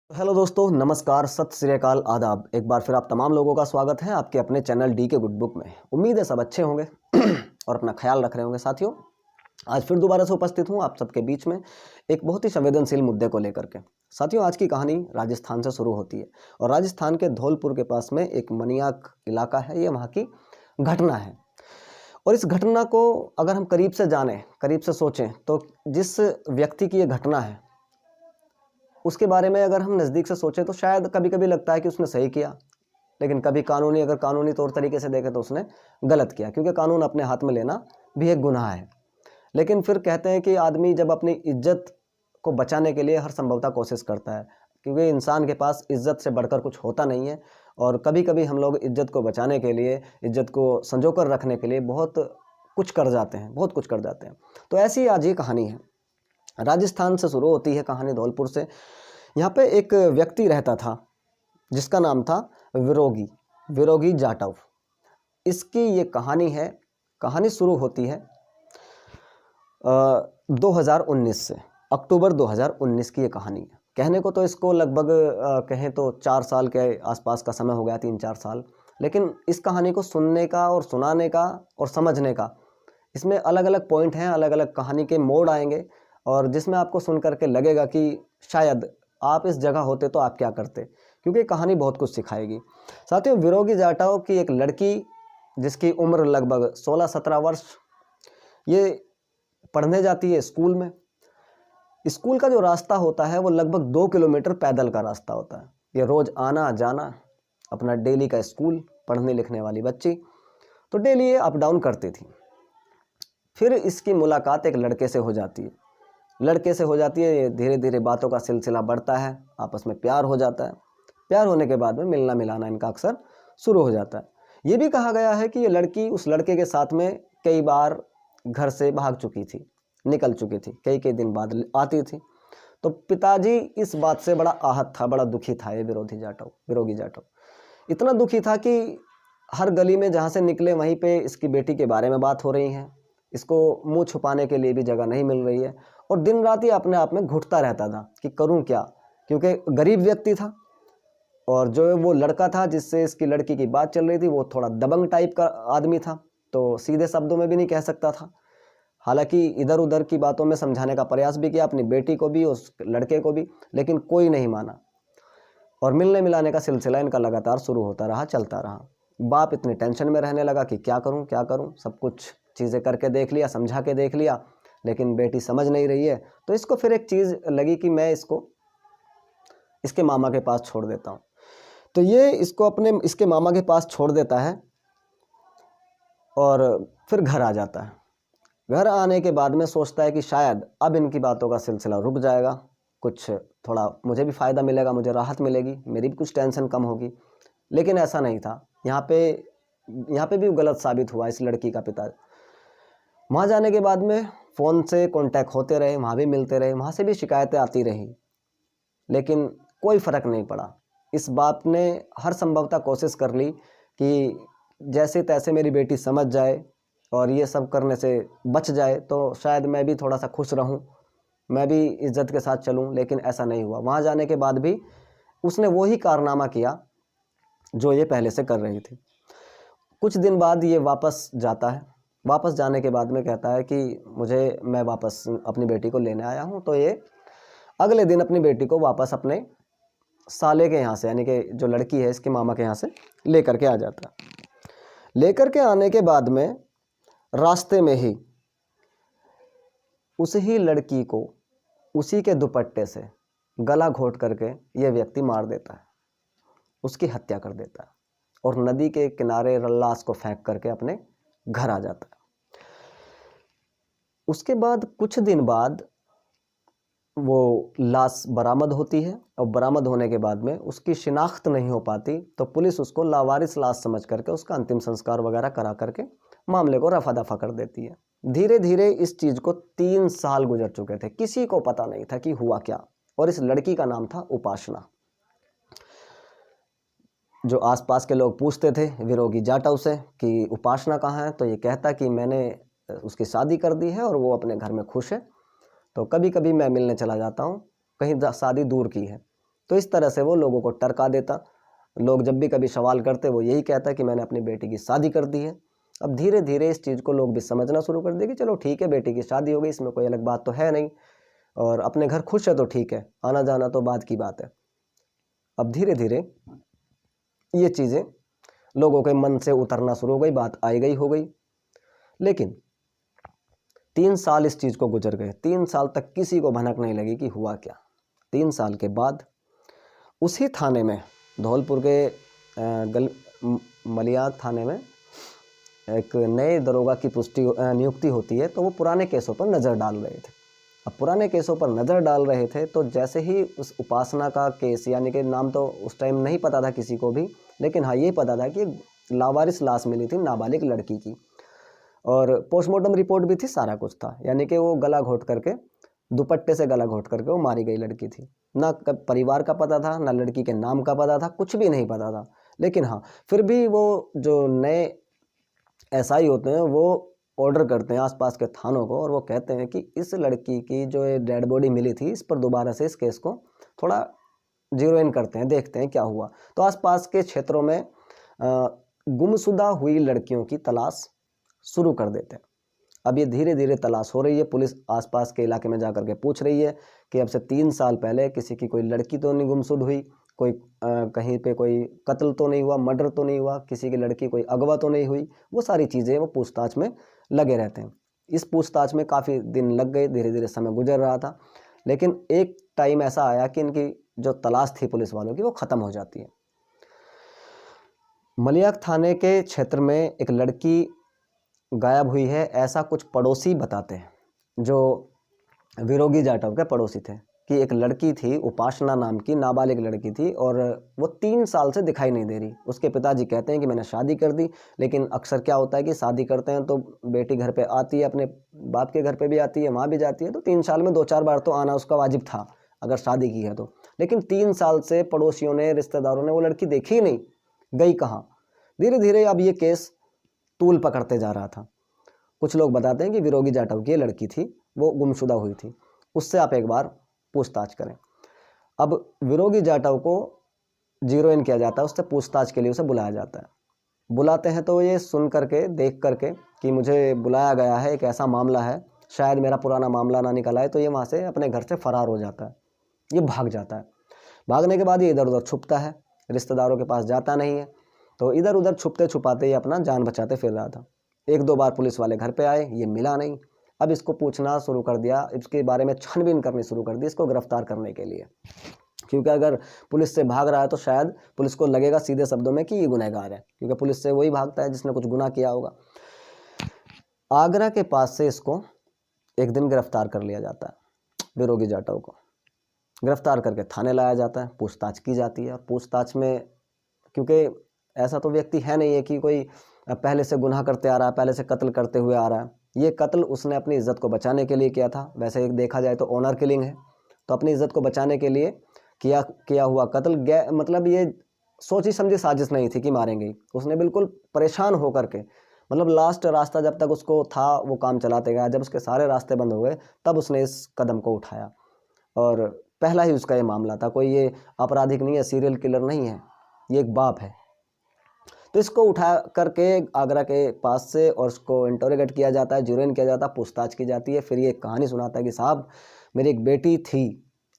Hello दोस्तों, नमस्कार, सत श्री अकाल, आदाब। एक बार फिर आप तमाम लोगों का स्वागत है आपके अपने चैनल डी के गुड बुक में। उम्मीद है सब अच्छे होंगे और अपना ख्याल रख रहे होंगे। साथियों, आज फिर दोबारा से उपस्थित हूँ आप सबके बीच में एक बहुत ही संवेदनशील मुद्दे को लेकर के। साथियों, आज की कहानी राजस्थान से शुरू होती है और राजस्थान के धौलपुर के पास में एक मनियाक इलाका है। ये वहाँ की घटना है और इस घटना को अगर हम करीब से जानें, करीब से सोचें, तो जिस व्यक्ति की ये घटना है उसके बारे में अगर हम नज़दीक से सोचें तो शायद कभी कभी लगता है कि उसने सही किया, लेकिन कभी कानूनी तौर तरीके से देखें तो उसने गलत किया, क्योंकि कानून अपने हाथ में लेना भी एक गुनाह है। लेकिन फिर कहते हैं कि आदमी जब अपनी इज्जत को बचाने के लिए हर संभवतः कोशिश करता है, क्योंकि इंसान के पास इज्जत से बढ़कर कुछ होता नहीं है। और कभी कभी हम लोग इज्जत को बचाने के लिए, इज्जत को संजो कर रखने के लिए बहुत कुछ कर जाते हैं, बहुत कुछ कर जाते हैं। तो ऐसी आज ये कहानी है, राजस्थान से शुरू होती है कहानी, धौलपुर से। यहाँ पे एक व्यक्ति रहता था जिसका नाम था विरोगी जाटव। इसकी ये कहानी है। कहानी शुरू होती है 2019 से, अक्टूबर 2019 की ये कहानी है। कहने को तो इसको लगभग कहें तो 4 साल के आसपास का समय हो गया, 3-4 साल। लेकिन इस कहानी को सुनने का और सुनाने का और समझने का, इसमें अलग अलग पॉइंट हैं, अलग अलग कहानी के मोड़ आएंगे और जिसमें आपको सुन करके लगेगा कि शायद आप इस जगह होते तो आप क्या करते, क्योंकि कहानी बहुत कुछ सिखाएगी। साथियों, विरोगी जाटव की एक लड़की जिसकी उम्र लगभग 16-17 वर्ष, ये पढ़ने जाती है स्कूल में। स्कूल का जो रास्ता होता है वो लगभग 2 किलोमीटर पैदल का रास्ता होता है। ये रोज़ आना जाना, अपना डेली का स्कूल, पढ़ने लिखने वाली बच्ची, तो डेली ये अप डाउन करती थी। फिर इसकी मुलाकात एक लड़के से हो जाती है। धीरे धीरे बातों का सिलसिला बढ़ता है, आपस में प्यार हो जाता है। प्यार होने के बाद में मिलना मिलाना इनका अक्सर शुरू हो जाता है। ये भी कहा गया है कि ये लड़की उस लड़के के साथ में कई बार घर से भाग चुकी थी, निकल चुकी थी, कई दिन बाद आती थी। तो पिताजी इस बात से बड़ा आहत था, बड़ा दुखी था। ये विरोगी जाटव इतना दुखी था कि हर गली में जहाँ से निकले वहीं पे इसकी बेटी के बारे में बात हो रही है। इसको मुंह छुपाने के लिए भी जगह नहीं मिल रही है और दिन रात ही अपने आप में घुटता रहता था कि करूं क्या, क्योंकि गरीब व्यक्ति था और जो वो लड़का था जिससे इसकी लड़की की बात चल रही थी वो थोड़ा दबंग टाइप का आदमी था, तो सीधे शब्दों में भी नहीं कह सकता था। हालांकि इधर उधर की बातों में समझाने का प्रयास भी किया अपनी बेटी को भी, उस लड़के को भी, लेकिन कोई नहीं माना और मिलने मिलाने का सिलसिला इनका लगातार शुरू होता रहा, चलता रहा। बाप इतनी टेंशन में रहने लगा कि क्या करूं, सब कुछ चीज़ें करके देख लिया, समझा के देख लिया, लेकिन बेटी समझ नहीं रही है। तो इसको फिर एक चीज़ लगी कि मैं इसको इसके मामा के पास छोड़ देता हूँ। तो ये इसको इसके मामा के पास छोड़ देता है और फिर घर आ जाता है। घर आने के बाद में सोचता है कि शायद अब इनकी बातों का सिलसिला रुक जाएगा, कुछ थोड़ा मुझे भी फ़ायदा मिलेगा, मुझे राहत मिलेगी, मेरी भी कुछ टेंशन कम होगी। लेकिन ऐसा नहीं था। यहाँ पे भी गलत साबित हुआ इस लड़की का पिता। वहाँ जाने के बाद में फ़ोन से कांटेक्ट होते रहे, वहाँ भी मिलते रहे, वहाँ से भी शिकायतें आती रही, लेकिन कोई फ़र्क नहीं पड़ा। इस बाप ने हर संभवतः कोशिश कर ली कि जैसे तैसे मेरी बेटी समझ जाए और ये सब करने से बच जाए तो शायद मैं भी थोड़ा सा खुश रहूं, मैं भी इज्जत के साथ चलूं। लेकिन ऐसा नहीं हुआ। वहाँ जाने के बाद भी उसने वही कारनामा किया जो ये पहले से कर रही थी। कुछ दिन बाद ये वापस जाता है। वापस जाने के बाद में कहता है कि मैं वापस अपनी बेटी को लेने आया हूँ। तो ये अगले दिन अपनी बेटी को वापस अपने साले के यहाँ से, यानी कि जो लड़की है इसके मामा के यहाँ से लेकर के आ जाता है। लेकर के आने के बाद में रास्ते में ही उस ही लड़की को उसी के दुपट्टे से गला घोट करके ये व्यक्ति मार देता है, उसकी हत्या कर देता है और नदी के किनारे लाश को फेंक करके अपने घर आ जाता है। उसके बाद कुछ दिन बाद वो लाश बरामद होती है और बरामद होने के बाद में उसकी शिनाख्त नहीं हो पाती, तो पुलिस उसको लावारिस लाश समझ करके उसका अंतिम संस्कार वगैरह करा करके मामले को रफा दफा कर देती है। धीरे धीरे इस चीज़ को 3 साल गुजर चुके थे, किसी को पता नहीं था कि हुआ क्या। और इस लड़की का नाम था उपासना। जो आसपास के लोग पूछते थे विरोगी जाटव से कि उपासना कहाँ है, तो ये कहता कि मैंने उसकी शादी कर दी है और वो अपने घर में खुश है, तो कभी कभी मैं मिलने चला जाता हूँ, कहीं शादी दूर की है तो इस तरह से वो लोगों को टरका देता। लोग जब भी कभी सवाल करते वो यही कहता कि मैंने अपनी बेटी की शादी कर दी है। अब धीरे धीरे इस चीज़ को लोग भी समझना शुरू कर दिए कि चलो ठीक है, बेटी की शादी हो गई, इसमें कोई अलग बात तो है नहीं, और अपने घर खुश है तो ठीक है, आना जाना तो बाद की बात है। अब धीरे धीरे ये चीज़ें लोगों के मन से उतरना शुरू हो गई, बात आई गई हो गई। लेकिन 3 साल इस चीज़ को गुजर गए, 3 साल तक किसी को भनक नहीं लगी कि हुआ क्या। 3 साल के बाद उसी थाने में, धौलपुर के मलियाग थाने में एक नए दरोगा की नियुक्ति होती है। तो वो पुराने केसों पर नज़र डाल रहे थे। अब पुराने केसों पर नज़र डाल रहे थे तो जैसे ही उस उपासना का केस, यानी कि नाम तो उस टाइम नहीं पता था किसी को भी, लेकिन हाँ ये पता था कि लावारिस लाश मिली थी नाबालिग लड़की की, और पोस्टमार्टम रिपोर्ट भी थी, सारा कुछ था। यानी कि वो गला घोट करके, दुपट्टे से गला घोट करके वो मारी गई लड़की थी। ना परिवार का पता था, ना लड़की के नाम का पता था, कुछ भी नहीं पता था। लेकिन हाँ फिर भी वो जो नए एसआई होते हैं वो ऑर्डर करते हैं आसपास के थानों को, और वो कहते हैं कि इस लड़की की जो डेड बॉडी मिली थी, इस पर दोबारा से इस केस को थोड़ा जीरो इन करते हैं, देखते हैं क्या हुआ। तो आसपास के क्षेत्रों में गुमशुदा हुई लड़कियों की तलाश शुरू कर देते हैं। अब ये धीरे धीरे तलाश हो रही है, पुलिस आसपास के इलाके में जाकर के पूछ रही है कि अब से 3 साल पहले किसी की कोई लड़की तो नहीं गुमशुद हुई, कोई कहीं पे कोई कत्ल तो नहीं हुआ, मर्डर तो नहीं हुआ, किसी की लड़की कोई अगवा तो नहीं हुई। वो सारी चीज़ें वो पूछताछ में लगे रहते हैं। इस पूछताछ में काफ़ी दिन लग गए, धीरे धीरे समय गुजर रहा था। लेकिन एक टाइम ऐसा आया कि इनकी जो तलाश थी पुलिस वालों की वो ख़त्म हो जाती है। मलियाग थाने के क्षेत्र में एक लड़की गायब हुई है, ऐसा कुछ पड़ोसी बताते हैं, जो विरोगी जाटव के पड़ोसी थे, कि एक लड़की थी उपासना नाम की, नाबालिग लड़की थी, और वो 3 साल से दिखाई नहीं दे रही। उसके पिताजी कहते हैं कि मैंने शादी कर दी, लेकिन अक्सर क्या होता है कि शादी करते हैं तो बेटी घर पे आती है, अपने बाप के घर पे भी आती है, वहाँ भी जाती है, तो 3 साल में 2-4 बार तो आना उसका वाजिब था अगर शादी की है तो। लेकिन 3 साल से पड़ोसियों ने, रिश्तेदारों ने वो लड़की देखी ही नहीं, गई कहाँ। धीरे धीरे अब ये केस तूल पकड़ते जा रहा था। कुछ लोग बताते हैं कि विरोगी जाटव की लड़की थी, वो गुमशुदा हुई थी, उससे आप एक बार पूछताछ करें। अब विरोगी जाटव को जीरो इन किया जाता है, उससे पूछताछ के लिए उसे बुलाया जाता है। बुलाते हैं तो ये सुन करके, देख करके कि मुझे बुलाया गया है, एक ऐसा मामला है, शायद मेरा पुराना मामला ना निकल आए, तो ये वहाँ से अपने घर से फरार हो जाता है, ये भाग जाता है। भागने के बाद ये इधर उधर छुपता है, रिश्तेदारों के पास जाता नहीं है, तो इधर उधर छुपते छुपाते ये अपना जान बचाते फिर रहा था। 1-2 बार पुलिस वाले घर पे आए, ये मिला नहीं। अब इसको पूछना शुरू कर दिया, इसके बारे में छानबीन करनी शुरू कर दी इसको गिरफ्तार करने के लिए, क्योंकि अगर पुलिस से भाग रहा है तो शायद पुलिस को लगेगा सीधे शब्दों में कि ये गुनहगार है, क्योंकि पुलिस से वही भागता है जिसने कुछ गुनाह किया होगा। आगरा के पास से इसको एक दिन गिरफ्तार कर लिया जाता है। विरोगी जाटव को गिरफ्तार करके थाने लाया जाता है, पूछताछ की जाती है। और पूछताछ में, क्योंकि ऐसा तो व्यक्ति है नहीं है कि कोई पहले से गुनाह करते आ रहा है, पहले से कत्ल करते हुए आ रहा है, ये कत्ल उसने अपनी इज्जत को बचाने के लिए किया था। वैसे एक देखा जाए तो ऑनर किलिंग है, तो अपनी इज्जत को बचाने के लिए किया हुआ कत्ल, मतलब ये सोची समझी साजिश नहीं थी कि मारेंगे। उसने बिल्कुल परेशान होकर के, मतलब लास्ट रास्ता जब तक उसको था वो काम चलाते गया, जब उसके सारे रास्ते बंद हो गए तब उसने इस कदम को उठाया। और पहला ही उसका ये मामला था, कोई ये आपराधिक नहीं है, सीरियल किलर नहीं है, ये एक बाप है। तो इसको उठा करके आगरा के पास से और उसको इंटरोगेट किया जाता है, ज्यूरेन किया जाता है, पूछताछ की जाती है। फिर ये कहानी सुनाता है कि साहब मेरी एक बेटी थी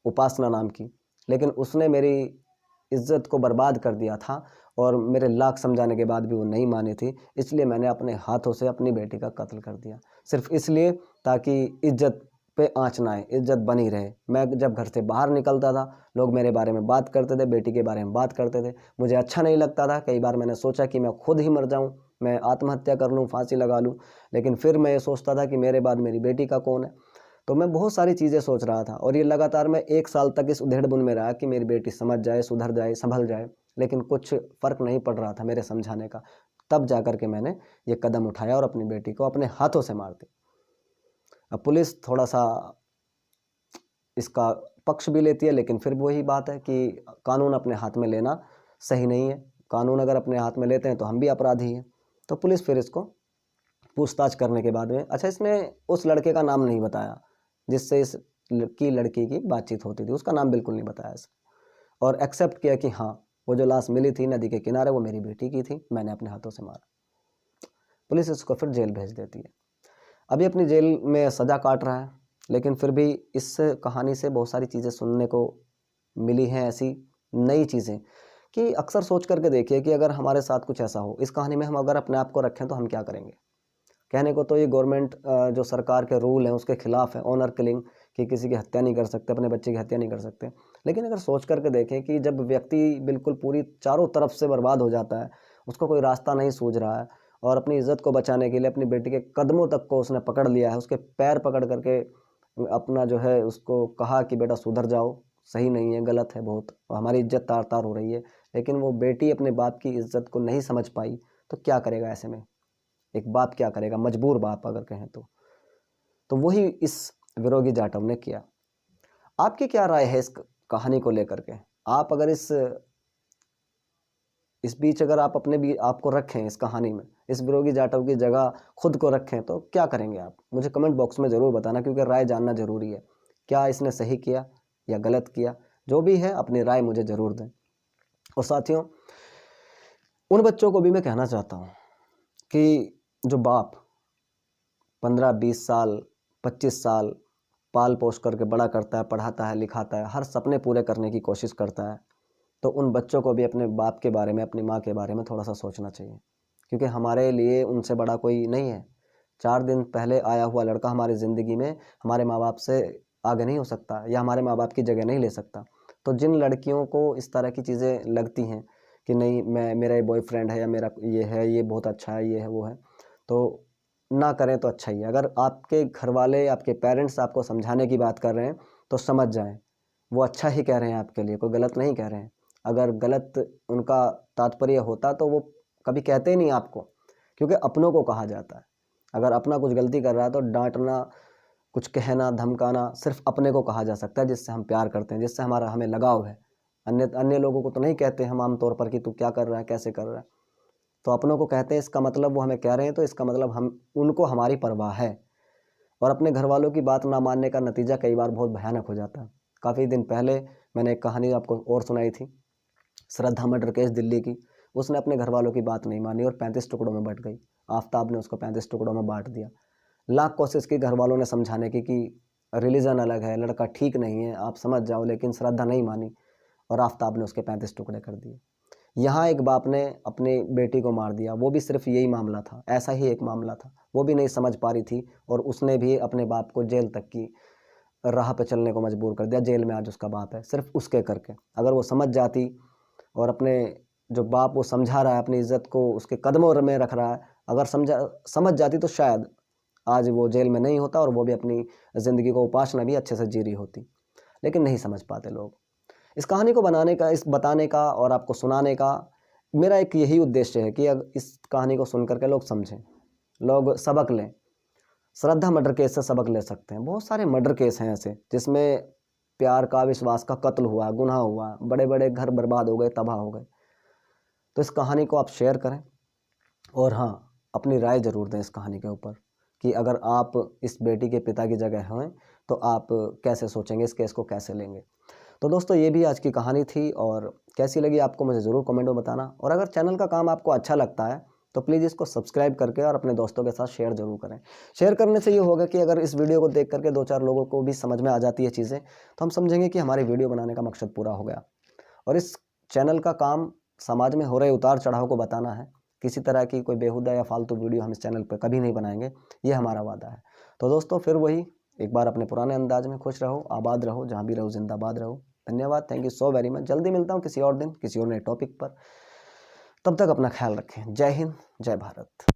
उपासना नाम की, लेकिन उसने मेरी इज्जत को बर्बाद कर दिया था, और मेरे लाख समझाने के बाद भी वो नहीं मानी थी, इसलिए मैंने अपने हाथों से अपनी बेटी का कत्ल कर दिया, सिर्फ इसलिए ताकि इज्जत पे आँच ना आए, इज्जत बनी रहे। मैं जब घर से बाहर निकलता था लोग मेरे बारे में बात करते थे, बेटी के बारे में बात करते थे, मुझे अच्छा नहीं लगता था। कई बार मैंने सोचा कि मैं खुद ही मर जाऊं, मैं आत्महत्या कर लूं, फांसी लगा लूं, लेकिन फिर मैं ये सोचता था कि मेरे बाद मेरी बेटी का कौन है। तो मैं बहुत सारी चीज़ें सोच रहा था, और ये लगातार मैं 1 साल तक इस उधेड़-बुन में रहा कि मेरी बेटी समझ जाए, सुधर जाए, संभल जाए, लेकिन कुछ फ़र्क नहीं पड़ रहा था मेरे समझाने का। तब जाकर के मैंने ये कदम उठाया और अपनी बेटी को अपने हाथों से मार दी। अब पुलिस थोड़ा सा इसका पक्ष भी लेती है, लेकिन फिर वही बात है कि कानून अपने हाथ में लेना सही नहीं है। कानून अगर अपने हाथ में लेते हैं तो हम भी अपराधी हैं। तो पुलिस फिर इसको पूछताछ करने के बाद में, अच्छा इसने उस लड़के का नाम नहीं बताया जिससे इस लड़की की बातचीत होती थी, उसका नाम बिल्कुल नहीं बताया इसने। और एक्सेप्ट किया कि हाँ, वो जो लाश मिली थी नदी के किनारे वो मेरी बेटी की थी, मैंने अपने हाथों से मारा। पुलिस इसको फिर जेल भेज देती है। अभी अपनी जेल में सज़ा काट रहा है, लेकिन फिर भी इस कहानी से बहुत सारी चीज़ें सुनने को मिली हैं, ऐसी नई चीज़ें कि अक्सर सोच करके देखिए कि अगर हमारे साथ कुछ ऐसा हो, इस कहानी में हम अगर अपने आप को रखें तो हम क्या करेंगे। कहने को तो ये गवर्नमेंट जो सरकार के रूल हैं उसके खिलाफ है, ऑनर किलिंग, कि किसी की हत्या नहीं कर सकते, अपने बच्चे की हत्या नहीं कर सकते। लेकिन अगर सोच करके देखें कि जब व्यक्ति बिल्कुल पूरी चारों तरफ से बर्बाद हो जाता है, उसको कोई रास्ता नहीं सूझ रहा है और अपनी इज़्ज़त को बचाने के लिए अपनी बेटी के कदमों तक को उसने पकड़ लिया है, उसके पैर पकड़ करके अपना जो है उसको कहा कि बेटा सुधर जाओ, सही नहीं है, गलत है बहुत, हमारी इज़्ज़त तार-तार हो रही है। लेकिन वो बेटी अपने बाप की इज़्ज़त को नहीं समझ पाई, तो क्या करेगा ऐसे में? एक बाप क्या करेगा, मजबूर बाप अगर कहें तो। तो वही इस विरोगी जाटव ने किया। आपकी क्या राय है इस कहानी को लेकर के? आप अगर इस बीच अगर आप अपने भी आपको रखें इस कहानी में, इस विरोगी जाटव की जगह खुद को रखें तो क्या करेंगे आप? मुझे कमेंट बॉक्स में ज़रूर बताना, क्योंकि राय जानना ज़रूरी है। क्या इसने सही किया या गलत किया? जो भी है अपनी राय मुझे ज़रूर दें। और साथियों, उन बच्चों को भी मैं कहना चाहता हूँ कि जो बाप 15-20 साल, 25 साल पाल पोस करके बड़ा करता है, पढ़ाता है, लिखाता है, हर सपने पूरे करने की कोशिश करता है, तो उन बच्चों को भी अपने बाप के बारे में, अपनी माँ के बारे में थोड़ा-सा सोचना चाहिए। क्योंकि हमारे लिए उनसे बड़ा कोई नहीं है। 4 दिन पहले आया हुआ लड़का हमारी ज़िंदगी में हमारे माँ-बाप से आगे नहीं हो सकता या हमारे माँ-बाप की जगह नहीं ले सकता। तो जिन लड़कियों को इस तरह की चीज़ें लगती हैं कि नहीं, मैं मेरा ये बॉयफ्रेंड है या मेरा ये है, ये बहुत अच्छा है, ये है, वो है, तो ना करें तो अच्छा ही है। अगर आपके घरवाले, आपके पेरेंट्स आपको समझाने की बात कर रहे हैं, तो समझ जाएँ। वो अच्छा ही कह रहे हैं आपके लिए, कोई गलत नहीं कह रहे हैं। अगर गलत उनका तात्पर्य होता तो वो कभी कहते ही नहीं आपको, क्योंकि अपनों को कहा जाता है। अगर अपना कुछ गलती कर रहा है तो डाँटना, कुछ कहना, धमकाना सिर्फ़ अपने को कहा जा सकता है जिससे हम प्यार करते हैं, जिससे हमें लगाव है। अन्य अन्य लोगों को तो नहीं कहते हम आम तौर पर कि तू क्या कर रहा है, कैसे कर रहा है। तो अपनों को कहते हैं, इसका मतलब वो हमें कह रहे हैं, तो इसका मतलब हम उनको हमारी परवाह है। और अपने घरवालों की बात ना मानने का नतीजा कई बार बहुत भयानक हो जाता है। काफ़ी दिन पहले मैंने एक कहानी आपको और सुनाई थी, श्रद्धा मर्डर केस दिल्ली की। उसने अपने घरवालों की बात नहीं मानी और 35 टुकड़ों में बँट गई। आफ़ताब ने उसको 35 टुकड़ों में बाँट दिया। लाख कोशिश की घरवालों ने समझाने की कि रिलीजन अलग है, लड़का ठीक नहीं है, आप समझ जाओ, लेकिन श्रद्धा नहीं मानी और आफ़ताब ने उसके 35 टुकड़े कर दिए। यहाँ एक बाप ने अपनी बेटी को मार दिया, वो भी सिर्फ़ यही मामला था, ऐसा ही एक मामला था। वो भी नहीं समझ पा रही थी और उसने भी अपने बाप को जेल तक की राह पे चलने को मजबूर कर दिया। जेल में आज उसका बाप है, सिर्फ़ उसके करके। अगर वो समझ जाती और अपने जो बाप वो समझा रहा है, अपनी इज़्ज़त को उसके कदमों में रख रहा है, अगर समझ जाती तो शायद आज वो जेल में नहीं होता और वो भी अपनी ज़िंदगी को उपासना भी अच्छे से जी रही होती। लेकिन नहीं समझ पाते लोग। इस कहानी को बनाने का, इस बताने का और आपको सुनाने का मेरा एक यही उद्देश्य है कि अब इस कहानी को सुन कर के लोग समझें, लोग सबक लें। श्रद्धा मर्डर केस से सबक ले सकते हैं। बहुत सारे मर्डर केस हैं ऐसे जिसमें प्यार का, विश्वास का कत्ल हुआ, गुनाह हुआ, बड़े-बड़े घर बर्बाद हो गए, तबाह हो गए। तो इस कहानी को आप शेयर करें और हाँ, अपनी राय ज़रूर दें इस कहानी के ऊपर कि अगर आप इस बेटी के पिता की जगह हैं, तो आप कैसे सोचेंगे, इस केस को कैसे लेंगे। तो दोस्तों, ये भी आज की कहानी थी और कैसी लगी आपको मुझे ज़रूर कमेंट में बताना। और अगर चैनल का काम आपको अच्छा लगता है तो प्लीज़ इसको सब्सक्राइब करके और अपने दोस्तों के साथ शेयर ज़रूर करें। शेयर करने से ये होगा कि अगर इस वीडियो को देख करके 2-4 लोगों को भी समझ में आ जाती है चीज़ें, तो हम समझेंगे कि हमारी वीडियो बनाने का मकसद पूरा हो गया। और इस चैनल का काम समाज में हो रहे उतार-चढ़ाव को बताना है। किसी तरह की कोई बेहुदा या फालतू वीडियो हम इस चैनल पे कभी नहीं बनाएँगे, ये हमारा वादा है। तो दोस्तों, फिर वही एक बार अपने पुराने अंदाज में खुश रहो, आबाद रहो, जहाँ भी रहो ज़िंदाबाद रहो। धन्यवाद, thank you so very much. जल्दी मिलता हूँ किसी और दिन, किसी और नए टॉपिक पर। तब तक अपना ख्याल रखें। जय हिंद, जय भारत।